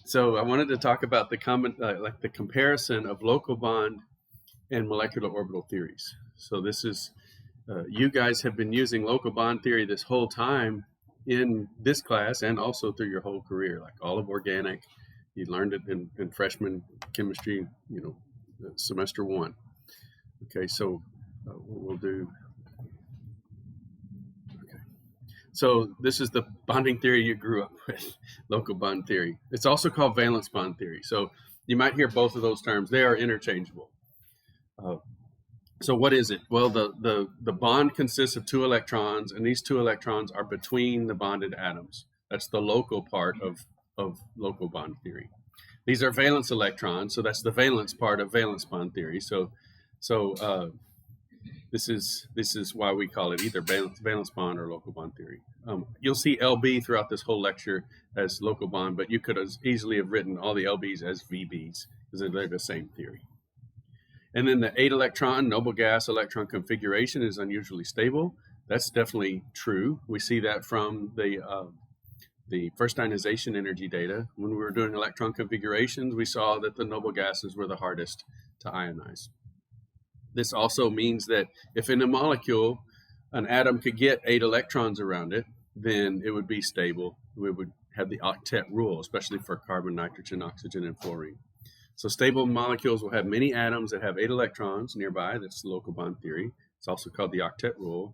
So I wanted to talk about the the comparison of local bond and molecular orbital theories. So this is, you guys have been using local bond theory this whole time in this class and also through your whole career, like all of organic. You learned it in freshman chemistry, semester 1. Okay, so what we'll do. Okay, so this is the bonding theory you grew up with, local bond theory. It's also called valence bond theory. So you might hear both of those terms. They are interchangeable. So what is it? Well, the bond consists of 2 electrons, and these 2 electrons are between the bonded atoms. That's the local part of local bond theory. These are valence electrons, so that's the valence part of valence bond theory. So this is why we call it either valence bond or local bond theory. You'll see LB throughout this whole lecture as local bond, but you could as easily have written all the LBs as VBs because they're the same theory. And then the 8-electron noble gas electron configuration is unusually stable. That's definitely true. We see that from the first ionization energy data. When we were doing electron configurations, we saw that the noble gases were the hardest to ionize. This also means that if in a molecule, an atom could get 8 electrons around it, then it would be stable. We would have the octet rule, especially for carbon, nitrogen, oxygen, and fluorine. So stable molecules will have many atoms that have 8 electrons nearby. That's the local bond theory. It's also called the octet rule.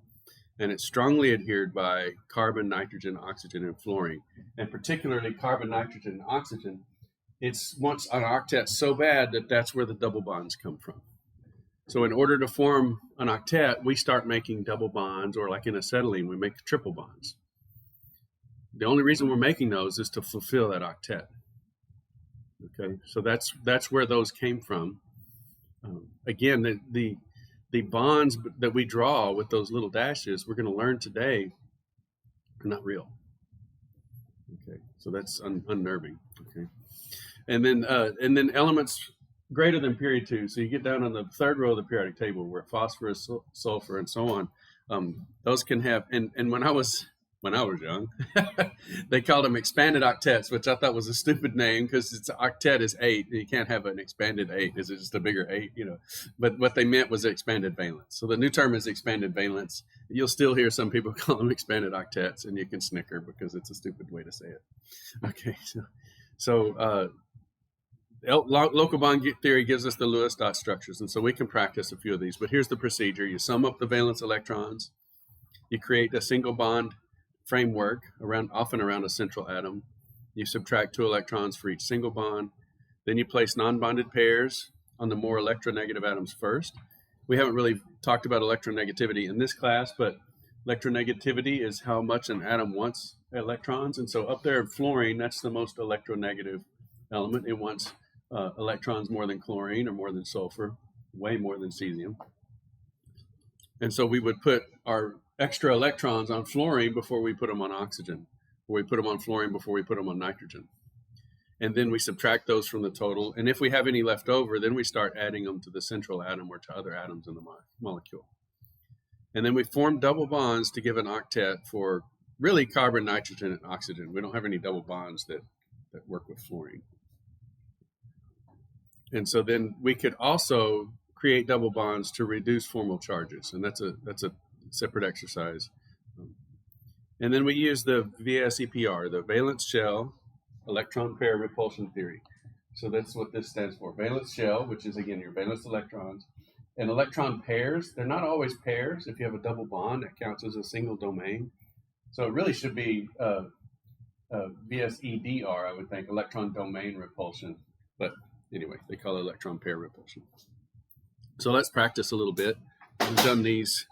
And it's strongly adhered by carbon, nitrogen, oxygen, and fluorine. And particularly carbon, nitrogen, and oxygen, it's once an octet so bad that that's where the double bonds come from. So in order to form an octet, we start making double bonds, or like in acetylene, we make triple bonds. The only reason we're making those is to fulfill that octet. Okay, so that's where those came from. Again, the bonds that we draw with those little dashes, we're going to learn today, are not real. Okay, so that's unnerving. Okay, and then elements greater than period 2. So you get down on the 3rd row of the periodic table where phosphorus, sulfur, and so on. Those can have, and when I was young, they called them expanded octets, which I thought was a stupid name because it's octet is 8. You can't have an expanded 8. It's just a bigger 8, But what they meant was expanded valence. So the new term is expanded valence. You'll still hear some people call them expanded octets, and you can snicker because it's a stupid way to say it. Okay, so local bond theory gives us the Lewis dot structures, and so we can practice a few of these. But here's the procedure. You sum up the valence electrons. You create a single bond framework often around a central atom. You subtract 2 electrons for each single bond. Then you place non-bonded pairs on the more electronegative atoms first. We haven't really talked about electronegativity in this class, but electronegativity is how much an atom wants electrons. And so up there in fluorine, that's the most electronegative element. It wants electrons more than chlorine or more than sulfur, way more than cesium. And so we would put our extra electrons on fluorine before we put them on oxygen, or we put them on fluorine before we put them on nitrogen. And then we subtract those from the total. And if we have any left over, then we start adding them to the central atom or to other atoms in the molecule. And then we form double bonds to give an octet for really carbon, nitrogen, and oxygen. We don't have any double bonds that work with fluorine. And so then we could also create double bonds to reduce formal charges. And that's a separate exercise. And then we use the VSEPR, the valence shell electron pair repulsion theory. So that's what this stands for. Valence shell, which is again your valence electrons. And electron pairs, they're not always pairs. If you have a double bond, it counts as a single domain. So it really should be VSEDR, I would think, electron domain repulsion. But anyway, they call it electron pair repulsion. So let's practice a little bit. We've done these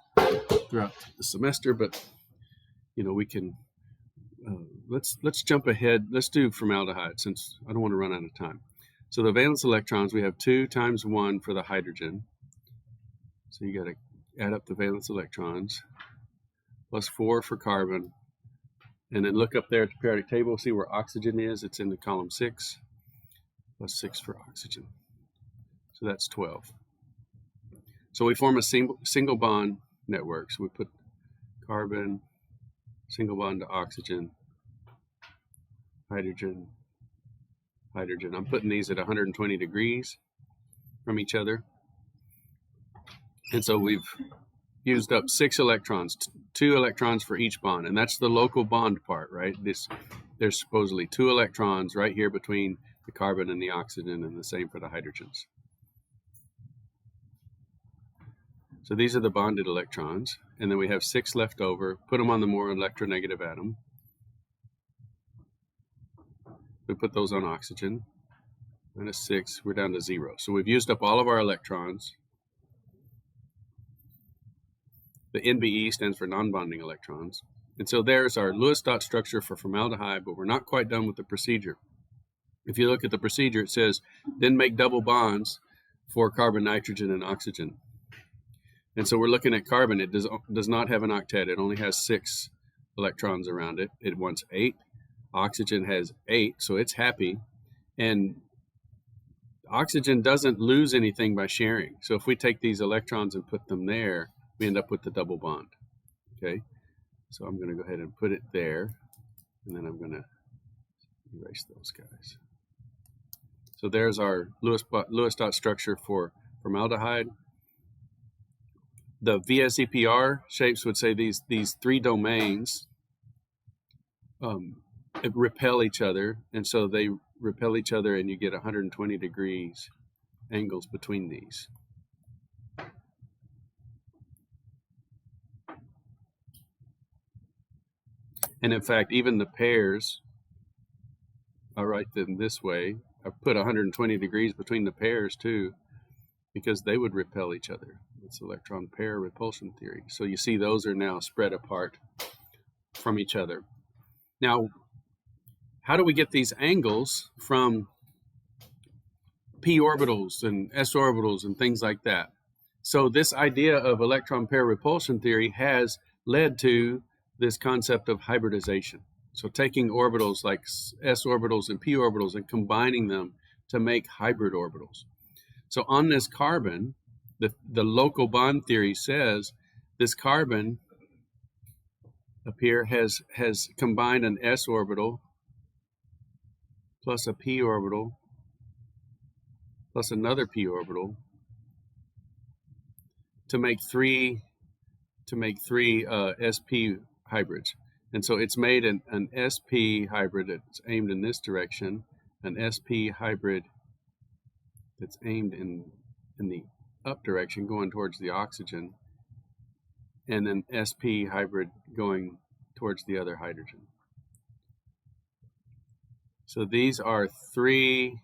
throughout the semester, but we can let's jump ahead. Let's do formaldehyde since I don't want to run out of time. So the valence electrons, we have 2 times 1 for the hydrogen. So you got to add up the valence electrons, plus 4 for carbon, and then look up there at the periodic table, see where oxygen is. It's in the column 6, plus 6 for oxygen. So that's 12. So we form a single bond network. So we put carbon, single bond to oxygen, hydrogen, hydrogen. I'm putting these at 120 degrees from each other. And so we've used up 6 electrons, 2 electrons for each bond, and that's the local bond part, right? There's supposedly 2 electrons right here between the carbon and the oxygen, and the same for the hydrogens. So these are the bonded electrons, and then we have 6 left over. Put them on the more electronegative atom. We put those on oxygen. -6, we're down to 0. So we've used up all of our electrons. The NBE stands for non-bonding electrons. And so there's our Lewis dot structure for formaldehyde, but we're not quite done with the procedure. If you look at the procedure, it says, then make double bonds for carbon, nitrogen, and oxygen. And so we're looking at carbon. It does not have an octet. It only has 6 electrons around it. It wants 8. Oxygen has 8, so it's happy. And oxygen doesn't lose anything by sharing. So if we take these electrons and put them there, we end up with the double bond. Okay, so I'm going to go ahead and put it there, and then I'm going to erase those guys. So there's our Lewis dot structure for formaldehyde. The VSEPR shapes would say these 3 domains repel each other, and so they repel each other, and you get 120 degrees angles between these. And in fact, even the pairs, I write them this way. I put 120 degrees between the pairs too, because they would repel each other. It's electron pair repulsion theory. So you see those are now spread apart from each other. Now, how do we get these angles from p orbitals and s orbitals and things like that? So this idea of electron pair repulsion theory has led to this concept of hybridization. So taking orbitals like s orbitals and p orbitals and combining them to make hybrid orbitals. So on this carbon, the local bond theory says this carbon up here has combined an s orbital plus a p orbital plus another p orbital to make three sp hybrids. And so it's made an sp hybrid that's aimed in this direction, an sp hybrid that's aimed in the up direction going towards the oxygen, and then sp hybrid going towards the other hydrogen. So these are three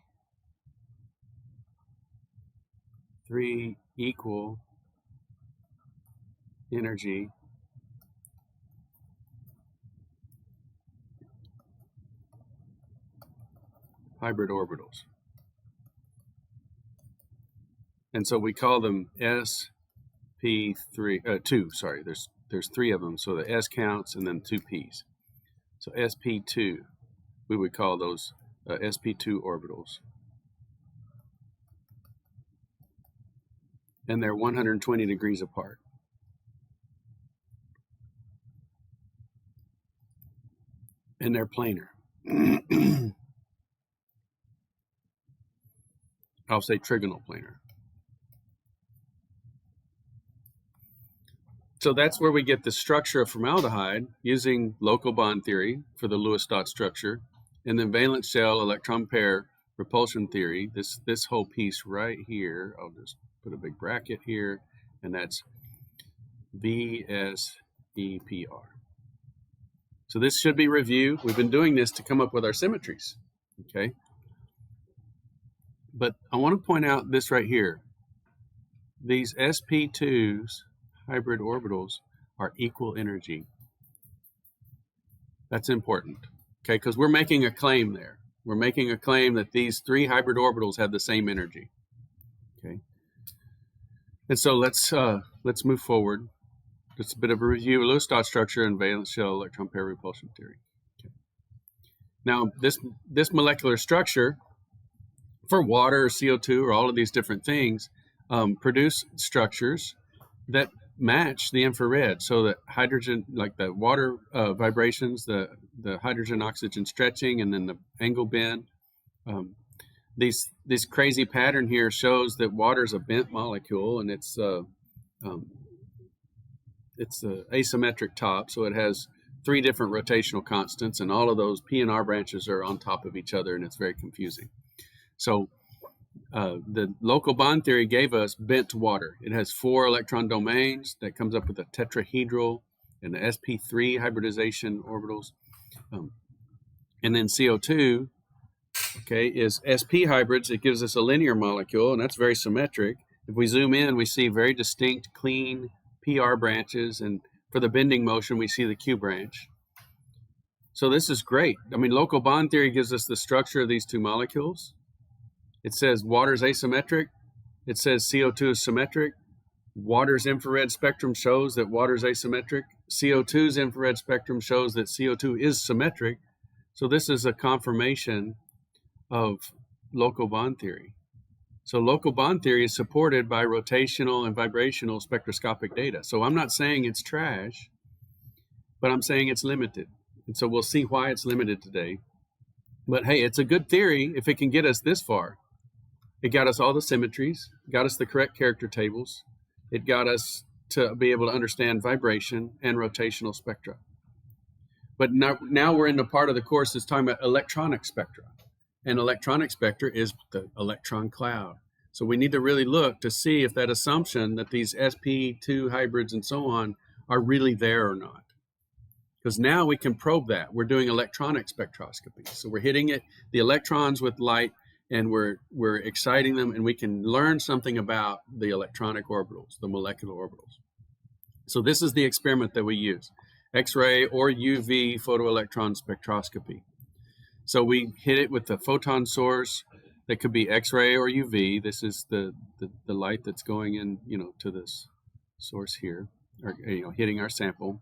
equal energy hybrid orbitals. And so we call them two, sorry, there's 3 of them, so the S counts and then 2 P's. So sp2, we would call those sp2 orbitals. And they're 120 degrees apart. And they're planar. I'll say trigonal planar. So that's where we get the structure of formaldehyde using local bond theory for the Lewis dot structure, and then valence shell electron pair repulsion theory. This whole piece right here, I'll just put a big bracket here, and that's VSEPR. So this should be review. We've been doing this to come up with our symmetries, okay? But I want to point out this right here. These sp2s, hybrid orbitals, are equal energy. That's important, okay? Because we're making a claim there. We're making a claim that these 3 hybrid orbitals have the same energy, okay? And so let's move forward. Just a bit of a review of Lewis dot structure and valence shell electron pair repulsion theory. Okay. Now, this molecular structure for water or CO2 or all of these different things produce structures that match the infrared. So that hydrogen, like the water vibrations, the the hydrogen-oxygen stretching, and then the angle bend. This crazy pattern here shows that water is a bent molecule, and it's the asymmetric top, so it has 3 different rotational constants, and all of those P and R branches are on top of each other, and it's very confusing. So the local bond theory gave us bent water. It has 4 electron domains that comes up with a tetrahedral and the sp3 hybridization orbitals. And then CO2, okay, is sp hybrids. It gives us a linear molecule, and that's very symmetric. If we zoom in, we see very distinct, clean PR branches, and for the bending motion, we see the Q branch. So this is great. I mean, local bond theory gives us the structure of these 2 molecules. It says water is asymmetric. It says CO2 is symmetric. Water's infrared spectrum shows that water is asymmetric. CO2's infrared spectrum shows that CO2 is symmetric. So this is a confirmation of local bond theory. So local bond theory is supported by rotational and vibrational spectroscopic data. So I'm not saying it's trash, but I'm saying it's limited. And so we'll see why it's limited today. But hey, it's a good theory if it can get us this far. It got us all the symmetries, got us the correct character tables. It got us to be able to understand vibration and rotational spectra. But now we're in the part of the course that's talking about electronic spectra. And electronic spectra is the electron cloud. So we need to really look to see if that assumption that these sp2 hybrids and so on are really there or not. Because now we can probe that. We're doing electronic spectroscopy. So we're hitting the electrons with light, and we're exciting them, and we can learn something about the electronic orbitals, the molecular orbitals. So this is the experiment that we use, X-ray or UV photoelectron spectroscopy. So we hit it with the photon source that could be X-ray or UV. This is the light that's going in, to this source here, or hitting our sample,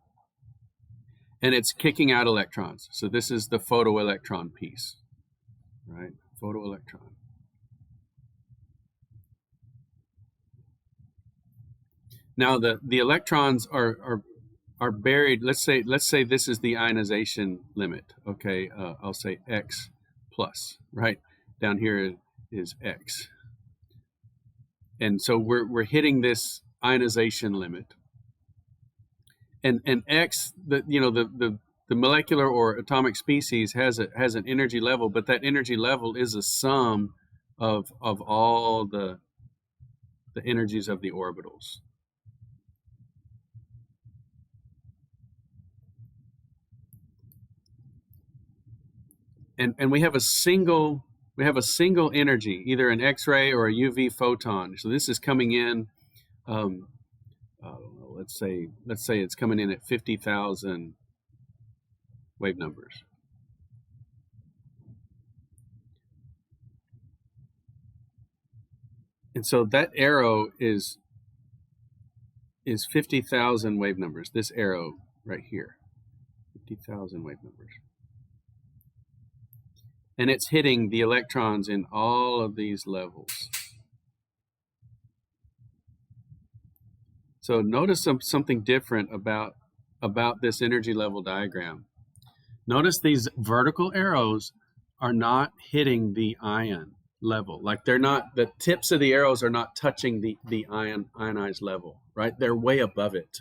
and it's kicking out electrons. So this is the photoelectron piece, right? Photoelectron. Now the electrons are buried. Let's say this is the ionization limit. Okay, I'll say X plus. Right down here is X, and so we're hitting this ionization limit. And X, the molecular or atomic species has an energy level, but that energy level is a sum of all the energies of the orbitals. And we have a single energy, either an X-ray or a UV photon. So this is coming in. Let's say it's coming in at 50,000 wave numbers. And so that arrow is 50,000 wave numbers. This arrow right here, 50,000 wave numbers. And it's hitting the electrons in all of these levels. So notice something different about this energy level diagram. Notice these vertical arrows are not hitting the ion level. Like they're not, the tips of the arrows are not touching the ionized level, right? They're way above it.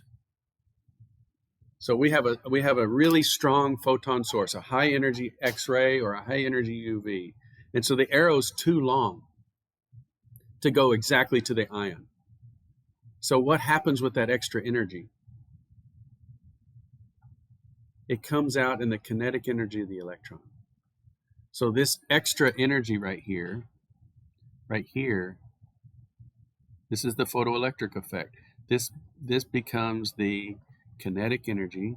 So we have a really strong photon source, a high energy X-ray or a high energy UV. And so the arrow's too long to go exactly to the ion. So what happens with that extra energy? It comes out in the kinetic energy of the electron. So this extra energy right here, this is the photoelectric effect. This becomes the kinetic energy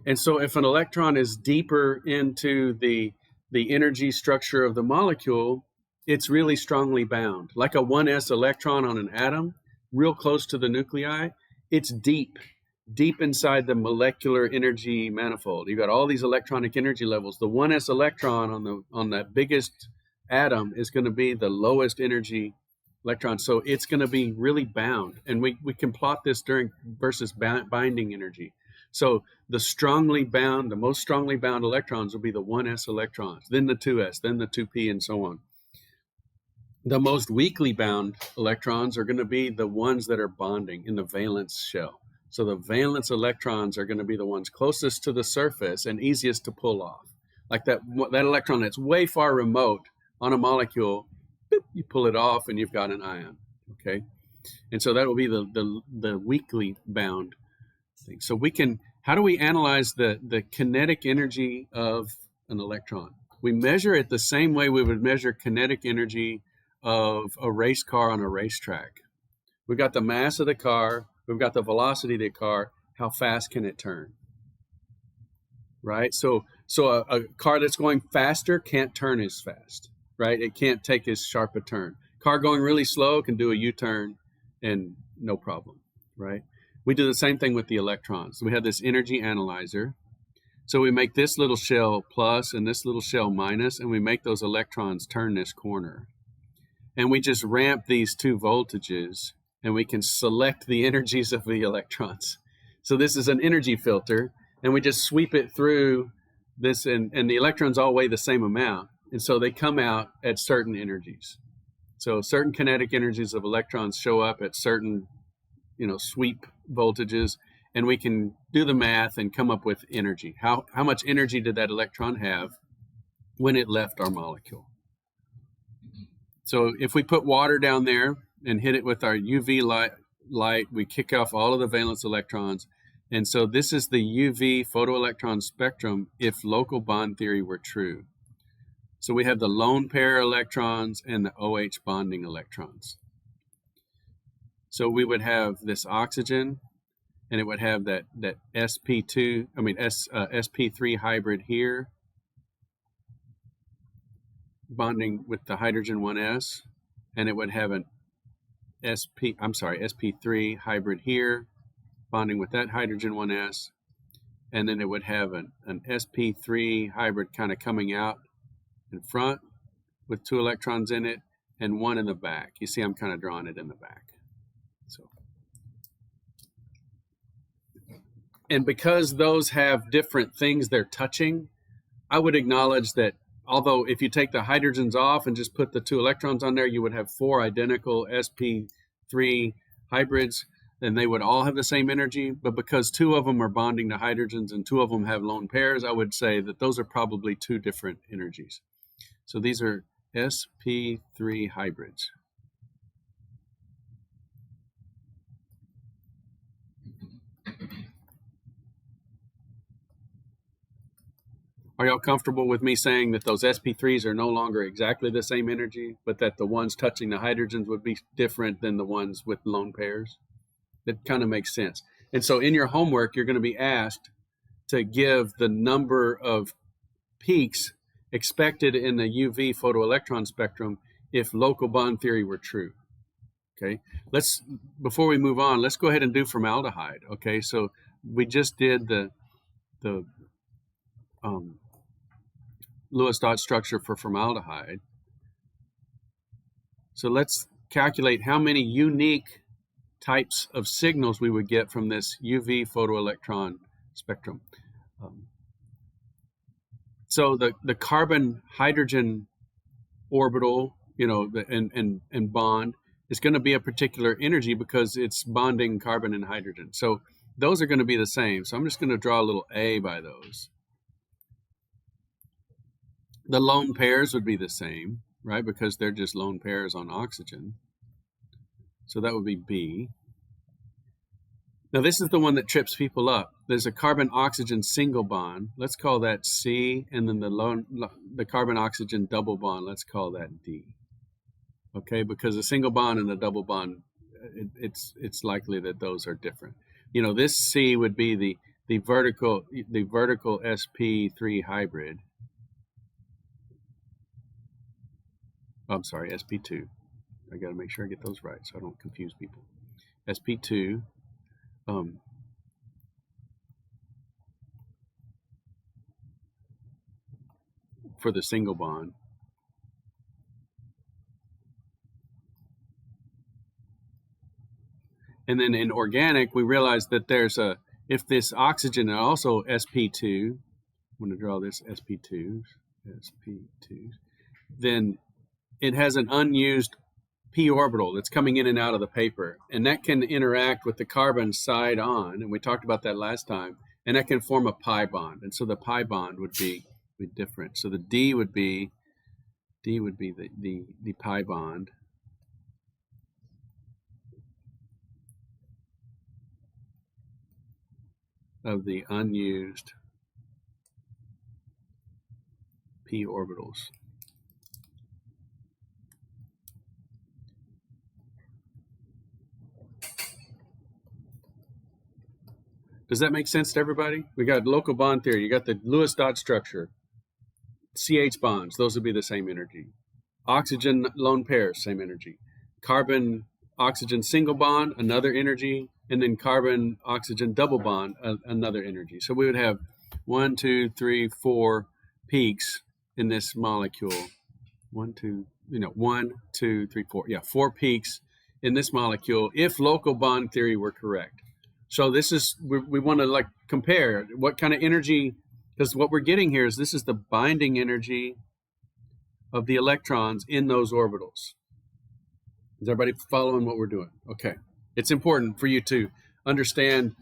and so if an electron is deeper into the energy structure of the molecule, it's really strongly bound. Like a 1s electron on an atom, real close to the nuclei, it's deep. deep inside the molecular energy manifold. You got all these electronic energy levels. The 1s electron on that biggest atom is going to be the lowest energy electron. So it's going to be really bound. And we can plot this versus binding energy. So the most strongly bound electrons will be the 1s electrons, then the 2s, then the 2p, and so on. The most weakly bound electrons are going to be the ones that are bonding in the valence shell. So the valence electrons are going to be the ones closest to the surface and easiest to pull off. Like that electron that's way far remote on a molecule, boop, you pull it off and you've got an ion, okay? And so that will be the weakly bound thing. So how do we analyze the kinetic energy of an electron? We measure it the same way we would measure kinetic energy of a race car on a racetrack. We've got the mass of the car, we've got the velocity of the car, how fast can it turn? Right? So a car that's going faster can't turn as fast, right? It can't take as sharp a turn. Car going really slow can do a U-turn and no problem, right? We do the same thing with the electrons. We have this energy analyzer. So we make this little shell plus and this little shell minus, and we make those electrons turn this corner. And we just ramp these two voltages, and we can select the energies of the electrons. So this is an energy filter, and we just sweep it through this, and the electrons all weigh the same amount. And so they come out at certain energies. So certain kinetic energies of electrons show up at certain, sweep voltages, and we can do the math and come up with energy. How much energy did that electron have when it left our molecule? So if we put water down there and hit it with our UV light, we kick off all of the valence electrons. And so this is the UV photoelectron spectrum if local bond theory were true. So we have the lone pair electrons and the OH bonding electrons. So we would have this oxygen, and it would have that sp3 hybrid here, bonding with the hydrogen 1s, and it would have an sp3 hybrid here, bonding with that hydrogen 1s, and then it would have an sp3 hybrid kind of coming out in front with 2 electrons in it and 1 in the back. You see I'm kind of drawing it in the back. And because those have different things they're touching, I would acknowledge that although if you take the hydrogens off and just put the 2 electrons on there, you would have 4 identical sp3 hybrids, and they would all have the same energy. But because 2 of them are bonding to hydrogens and 2 of them have lone pairs, I would say that those are probably 2 different energies. So these are sp3 hybrids. Are y'all comfortable with me saying that those sp3s are no longer exactly the same energy, but that the ones touching the hydrogens would be different than the ones with lone pairs? That kind of makes sense. And so in your homework, you're going to be asked to give the number of peaks expected in the UV photoelectron spectrum if local bond theory were true. Okay, before we move on, let's go ahead and do formaldehyde. Okay, so we just did the Lewis dot structure for formaldehyde. So let's calculate how many unique types of signals we would get from this UV photoelectron spectrum. So the carbon hydrogen orbital, and bond is going to be a particular energy because it's bonding carbon and hydrogen. So those are going to be the same. So I'm just going to draw a little A by those. The lone pairs would be the same, right? Because they're just lone pairs on oxygen. So that would be B. Now this is the one that trips people up. There's a carbon-oxygen single bond. Let's call that C, and then the carbon-oxygen double bond, let's call that D. Okay, because a single bond and a double bond, it's likely that those are different. This C would be the vertical sp3 hybrid. I'm sorry, sp2. I got to make sure I get those right so I don't confuse people. sp2. for the single bond. And then in organic, we realize that there's if this oxygen is also sp2, I'm going to draw this sp2s, then it has an unused p orbital that's coming in and out of the paper, and that can interact with the carbon side on, and we talked about that last time, and that can form a pi bond, and so the pi bond would be different. So the D would be the pi bond. Of the unused p orbitals. Does that make sense to everybody? We got local bond theory. You got the Lewis dot structure. CH bonds, those would be the same energy. Oxygen lone pairs, same energy. Carbon oxygen single bond, another energy, and then carbon oxygen double bond, another energy. So we would have 1, 2, 3, 4 peaks in this molecule. 1, 2, 3, 4. Yeah, 4 peaks in this molecule if local bond theory were correct. So this is, we want to like compare what kind of energy, because what we're getting here is this is the binding energy of the electrons in those orbitals. Is everybody following what we're doing? Okay. It's important for you to understand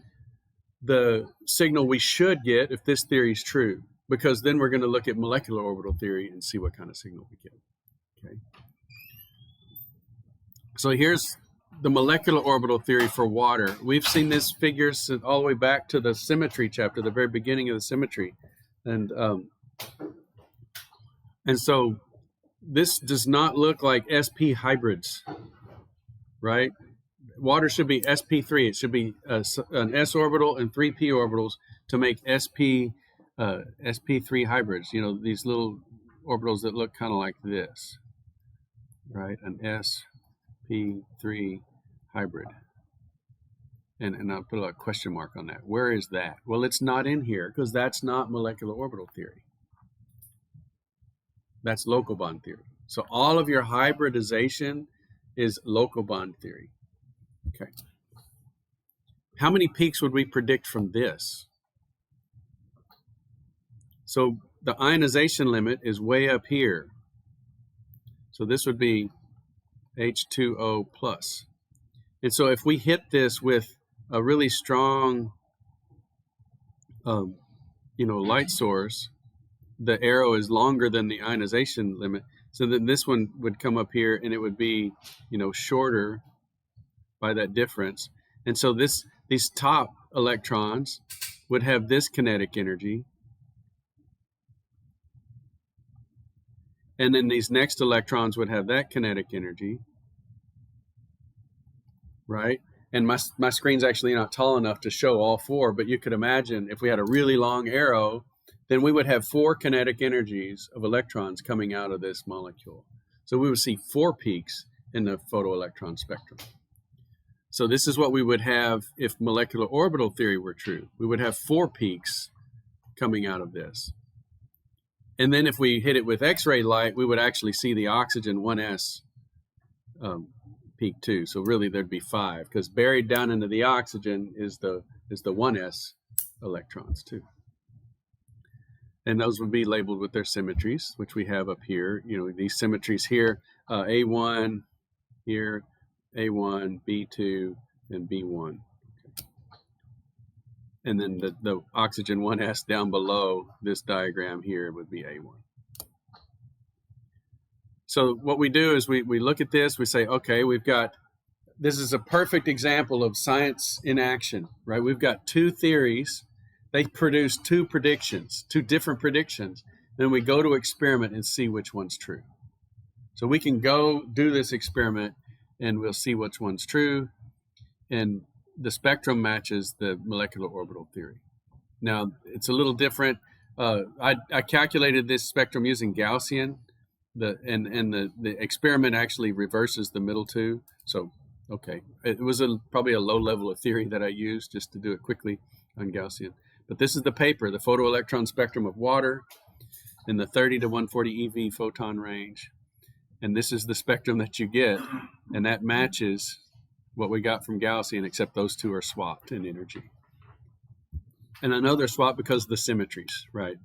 the signal we should get if this theory is true, because then we're going to look at molecular orbital theory and see what kind of signal we get. Okay. So here's the molecular orbital theory for water. We've seen this figure all the way back to the symmetry chapter, the very beginning of the symmetry. And so this does not look like sp hybrids, right? Water should be sp3. It should be an s orbital and 3 p orbitals to make sp3 hybrids. You know, these little orbitals that look kind of like this, right? An sp3 hybrid. And I'll put a question mark on that. Where is that? Well, it's not in here because that's not molecular orbital theory. That's local bond theory. So all of your hybridization is local bond theory. Okay. How many peaks would we predict from this? So the ionization limit is way up here. So this would be H2O plus. And so if we hit this with a really strong, light source, the arrow is longer than the ionization limit. So then this one would come up here and it would be, shorter by that difference. And so these top electrons would have this kinetic energy. And then these next electrons would have that kinetic energy, right? And my screen's actually not tall enough to show all 4, but you could imagine if we had a really long arrow, then we would have 4 kinetic energies of electrons coming out of this molecule. So we would see 4 peaks in the photoelectron spectrum. So this is what we would have if molecular orbital theory were true. We would have 4 peaks coming out of this. And then if we hit it with X-ray light, we would actually see the oxygen 1s peak too. So really there'd be 5, because buried down into the oxygen is the 1s electrons too. And those would be labeled with their symmetries, which we have up here. These symmetries here, A1 here, A1, B2, and B1. Okay. And then the oxygen 1s down below this diagram here would be A1. So what we do is we look at this, we say, okay, this is a perfect example of science in action, right? We've got 2 theories. They produce 2 predictions, 2 different predictions. Then we go to experiment and see which one's true. So we can go do this experiment and we'll see which one's true. And the spectrum matches the molecular orbital theory. Now, it's a little different. I calculated this spectrum using Gaussian. The experiment actually reverses the middle 2. So, okay. It was probably a low level of theory that I used just to do it quickly on Gaussian. But this is the paper, the photoelectron spectrum of water. in the 30 to 140 eV photon range. And this is the spectrum that you get, and that matches what we got from Gaussian, except those two are swapped in energy. And I know they're swapped because of the symmetries, right?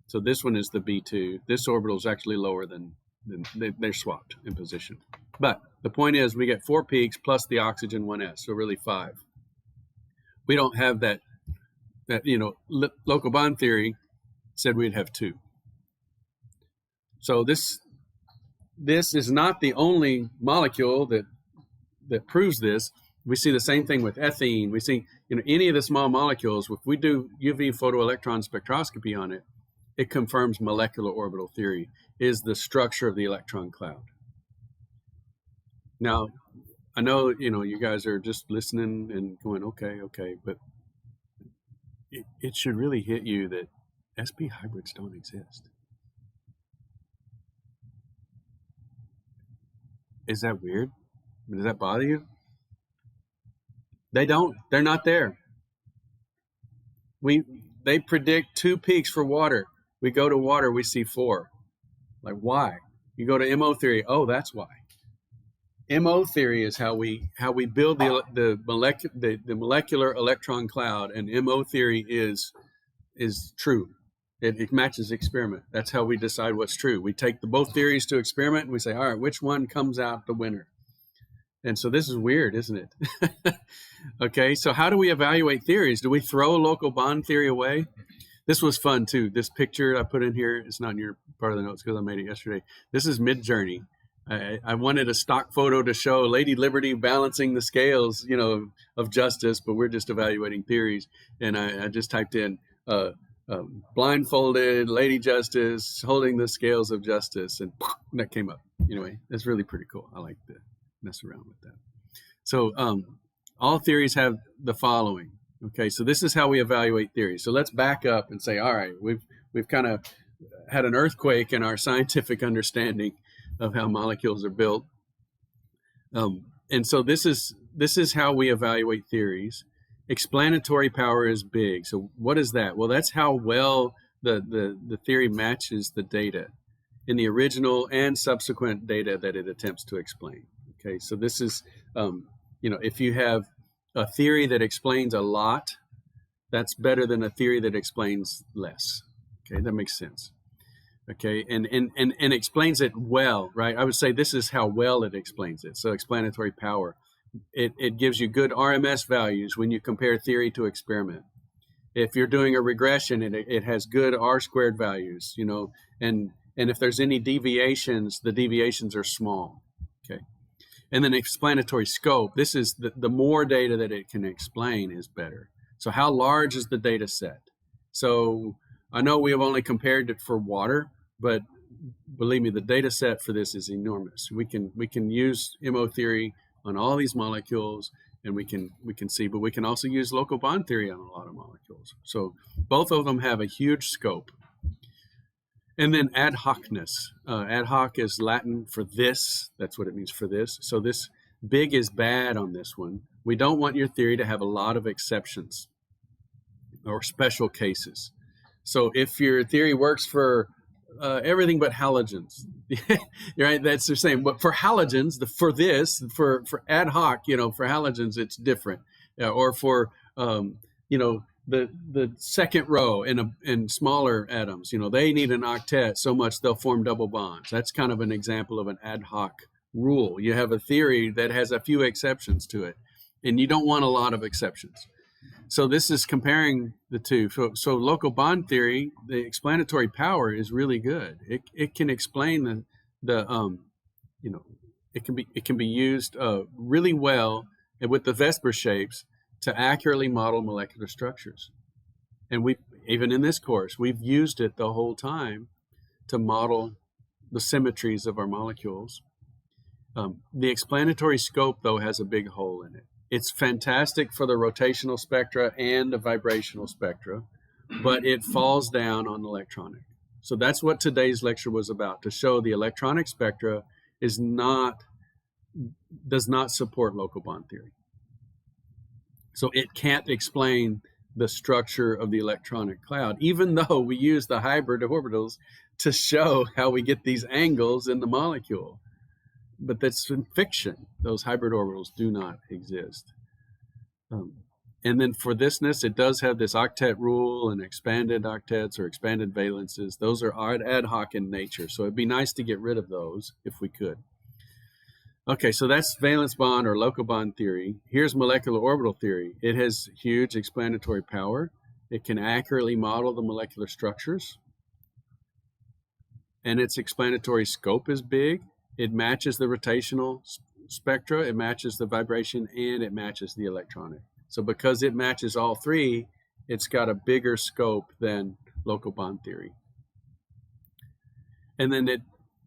So this one is the B2. This orbital is actually lower than they're swapped in position. But the point is, we get 4 peaks plus the oxygen 1s, so really 5. We don't have that local bond theory said we'd have 2. So this is not the only molecule that proves this. We see the same thing with ethene. We see any of the small molecules, if we do UV photoelectron spectroscopy on it, it confirms molecular orbital theory is the structure of the electron cloud. Now, I know you guys are just listening and going, okay, but it should really hit you that sp hybrids don't exist. Is that weird? Does that bother you? They don't. They're not there. They predict 2 peaks for water. We go to water, we see 4. Like, why? You go to MO theory. Oh, that's why. MO theory is how we build the molecular electron cloud, and MO theory is true. It matches experiment. That's how we decide what's true. We take both theories to experiment, and we say, all right, which one comes out the winner? And so this is weird, isn't it? Okay, so how do we evaluate theories? Do we throw local bond theory away? This was fun, too. This picture I put in here, it's not in your part of the notes because I made it yesterday. This is mid-journey. I wanted a stock photo to show Lady Liberty balancing the scales, of justice, but we're just evaluating theories. And I just typed in blindfolded Lady Justice holding the scales of justice, and that came up. Anyway, that's really pretty cool. I like to mess around with that. So all theories have the following. Okay, so this is how we evaluate theories. So let's back up and say, all right, we've kind of had an earthquake in our scientific understanding of how molecules are built. And so this is how we evaluate theories. Explanatory power is big. So what is that? Well, that's how well the theory matches the data in the original and subsequent data that it attempts to explain. Okay, so this is, if you have a theory that explains a lot, that's better than a theory that explains less. Okay, that makes sense. Okay, and explains it well, right? I would say this is how well it explains it. So explanatory power. It gives you good RMS values when you compare theory to experiment. If you're doing a regression, it has good R-squared values, and if there's any deviations, the deviations are small. Okay, and then explanatory scope. This is the more data that it can explain is better. So how large is the data set? So I know we have only compared it for water, but believe me, the data set for this is enormous. We can use MO theory on all these molecules, and we can see, but we can also use local bond theory on a lot of molecules. So both of them have a huge scope. And then ad hocness. Ad hoc is Latin for this. That's what it means, for this. So this big is bad on this one. We don't want your theory to have a lot of exceptions or special cases. So if your theory works for everything but halogens, right? That's the same. But for halogens, for ad hoc, for halogens, it's different. Or for the second row in smaller atoms, they need an octet so much they'll form double bonds. That's kind of an example of an ad hoc rule. You have a theory that has a few exceptions to it, and you don't want a lot of exceptions. So this is comparing the two. So local bond theory, the explanatory power is really good. It can explain it can be used really well with the Vesper shapes to accurately model molecular structures. And even in this course, we've used it the whole time to model the symmetries of our molecules. The explanatory scope, though, has a big hole in it. It's fantastic for the rotational spectra and the vibrational spectra, but it falls down on electronic. So that's what today's lecture was about, to show the electronic spectra does not support local bond theory. So it can't explain the structure of the electronic cloud, even though we use the hybrid orbitals to show how we get these angles in the molecule. But that's in fiction. Those hybrid orbitals do not exist. And then for thisness, it does have this octet rule and expanded octets or expanded valences. Those are ad hoc in nature, so it'd be nice to get rid of those if we could. Okay, so that's valence bond or local bond theory. Here's molecular orbital theory. It has huge explanatory power. It can accurately model the molecular structures. And its explanatory scope is big. It matches the rotational spectra, it matches the vibration, and it matches the electronic. So because it matches all three, it's got a bigger scope than local bond theory. And then it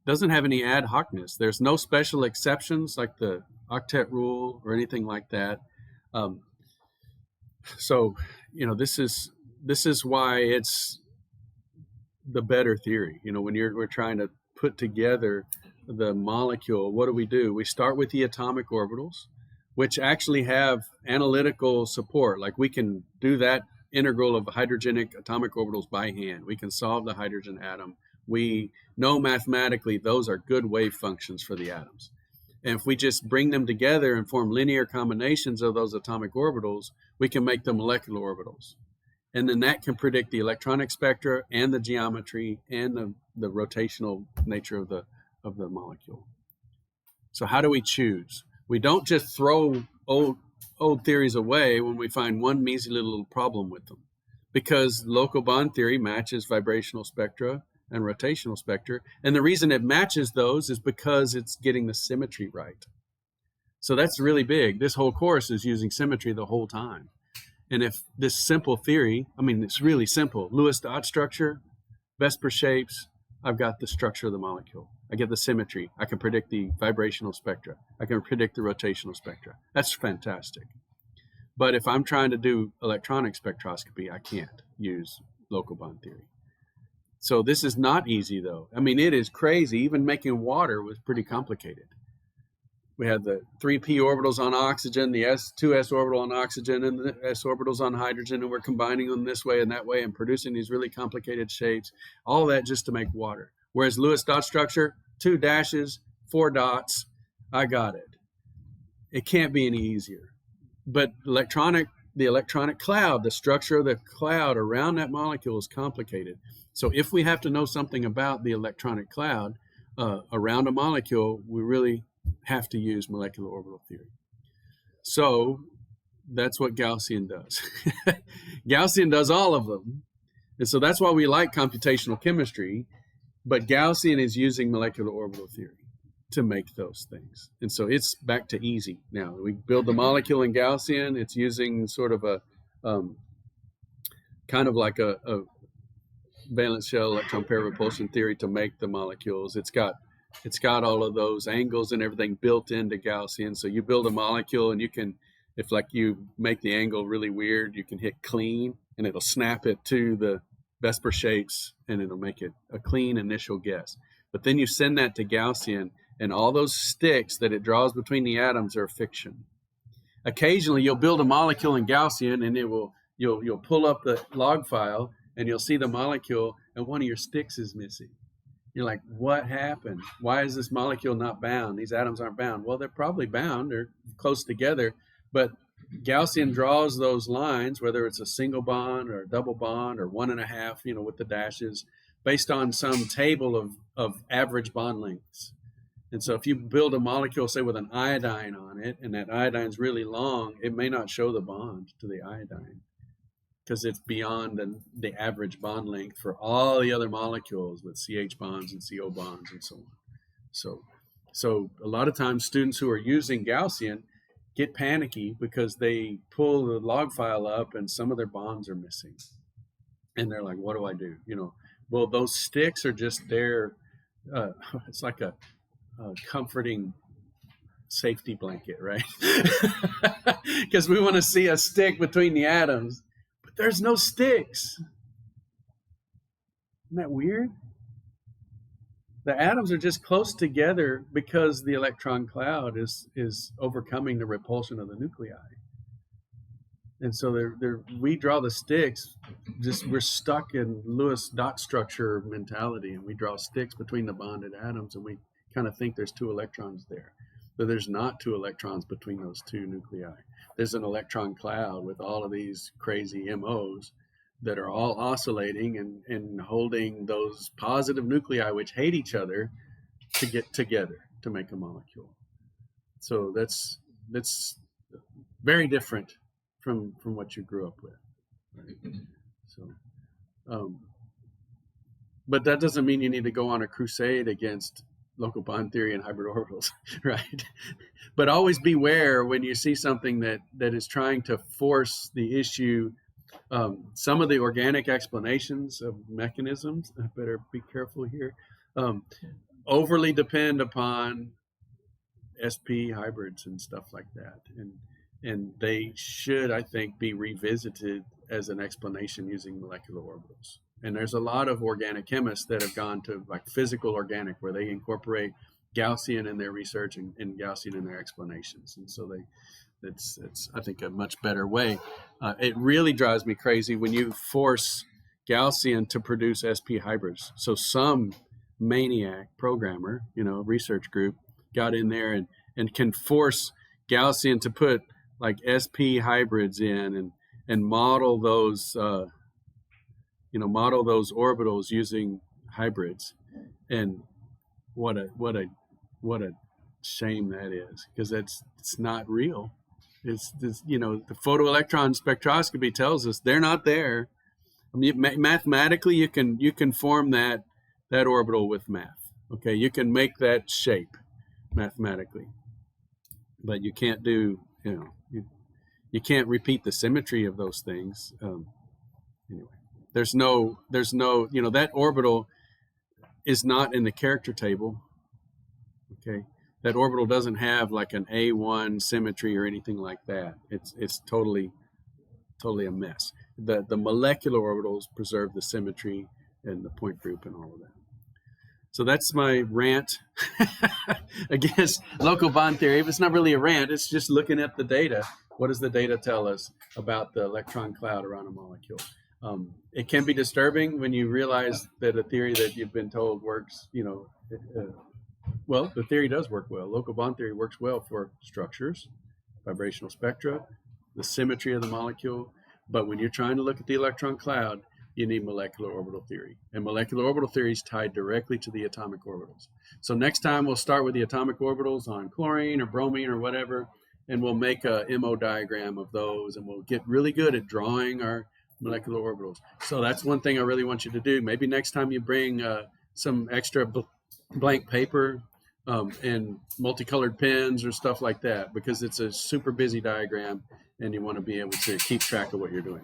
doesn't have any ad hocness. There's no special exceptions like the octet rule or anything like that. So, you know, this is why it's the better theory. You know, when we're trying to put together the molecule, what do? We start with the atomic orbitals, which actually have analytical support. Like we can do that integral of hydrogenic atomic orbitals by hand. We can solve the hydrogen atom. We know mathematically those are good wave functions for the atoms. And if we just bring them together and form linear combinations of those atomic orbitals, we can make the molecular orbitals. And then that can predict the electronic spectra and the geometry and the rotational nature of the molecule. So how do we choose? We don't just throw old theories away when we find one measly little problem with them, because local bond theory matches vibrational spectra and rotational spectra. And the reason it matches those is because it's getting the symmetry right. So that's really big. This whole course is using symmetry the whole time. And if this simple theory, I mean, it's really simple. Lewis dot structure, Vesper shapes, I've got the structure of the molecule. I get the symmetry. I can predict the vibrational spectra. I can predict the rotational spectra. That's fantastic. But if I'm trying to do electronic spectroscopy, I can't use local bond theory. So this is not easy, though. I mean, it is crazy. Even making water was pretty complicated. We had the 3p orbitals on oxygen, the 2s orbital on oxygen, and the s orbitals on hydrogen, and we're combining them this way and that way and producing these really complicated shapes, all that just to make water. Whereas Lewis dot structure, 2 dashes, 4 dots, I got it. It can't be any easier. But the electronic cloud, the structure of the cloud around that molecule is complicated. So if we have to know something about the electronic cloud around a molecule, we really have to use molecular orbital theory. So that's what Gaussian does. Gaussian does all of them. And so that's why we like computational chemistry, but Gaussian is using molecular orbital theory to make those things. And so it's back to easy now. We build the molecule in Gaussian. It's using sort of a kind of like a valence shell electron pair repulsion theory to make the molecules. It's got all of those angles and everything built into Gaussian. So you build a molecule and you can, if like you make the angle really weird, you can hit clean and it'll snap it to the Vesper shapes and it'll make it a clean initial guess. But then you send that to Gaussian and all those sticks that it draws between the atoms are fiction. Occasionally you'll build a molecule in Gaussian and you'll pull up the log file and you'll see the molecule and one of your sticks is missing. You're like, what happened? Why is this molecule not bound? These atoms aren't bound. Well, they're probably bound. They're close together. But Gaussian draws those lines, whether it's a single bond or a double bond or 1.5, with the dashes, based on some table of average bond lengths. And so if you build a molecule, say, with an iodine on it, and that iodine's really long, it may not show the bond to the iodine because it's beyond the average bond length for all the other molecules with CH bonds and CO bonds and so on. So a lot of times students who are using Gaussian get panicky because they pull the log file up and some of their bonds are missing. And they're like, what do I do? Well, those sticks are just there. It's like a comforting safety blanket, right? Because we want to see a stick between the atoms. There's no sticks. Isn't that weird? The atoms are just close together because the electron cloud is overcoming the repulsion of the nuclei. And so we draw the sticks. Just we're stuck in Lewis dot structure mentality, and we draw sticks between the bonded atoms, and we kind of think there's 2 electrons there, but there's not 2 electrons between those 2 nuclei. There's an electron cloud with all of these crazy MOs that are all oscillating and holding those positive nuclei which hate each other to get together to make a molecule. So that's very different from what you grew up with, right? So, but that doesn't mean you need to go on a crusade against local bond theory and hybrid orbitals, right? But always beware when you see something that is trying to force the issue. Some of the organic explanations of mechanisms, I better be careful here, overly depend upon sp hybrids and stuff like that, and they should, I think, be revisited as an explanation using molecular orbitals. And there's a lot of organic chemists that have gone to like physical organic, where they incorporate Gaussian in their research and Gaussian in their explanations. And so it's I think a much better way. It really drives me crazy when you force Gaussian to produce sp hybrids. So some maniac programmer, research group got in there and can force Gaussian to put like sp hybrids in and model those model those orbitals using hybrids. And what a shame that is, because it's not real. It's the photoelectron spectroscopy tells us they're not there. I mean, mathematically you can form that orbital with math. Okay, you can make that shape mathematically, but you can't do you can't repeat the symmetry of those things. Anyway, there's no that orbital is not in the character table. Okay, that orbital doesn't have like an A1 symmetry or anything like that. It's totally a mess. The molecular orbitals preserve the symmetry and the point group and all of that. So that's my rant against local bond theory. But it's not really a rant. It's just looking at the data. What does the data tell us about the electron cloud around a molecule? It can be disturbing when you realize that a theory that you've been told works, well, the theory does work well. Local bond theory works well for structures, vibrational spectra, the symmetry of the molecule. But when you're trying to look at the electron cloud, you need molecular orbital theory. And molecular orbital theory is tied directly to the atomic orbitals. So next time we'll start with the atomic orbitals on chlorine or bromine or whatever, and we'll make a MO diagram of those, and we'll get really good at drawing our molecular orbitals. So that's one thing I really want you to do. Maybe next time you bring some extra blank paper and multicolored pens or stuff like that, because it's a super busy diagram and you want to be able to keep track of what you're doing.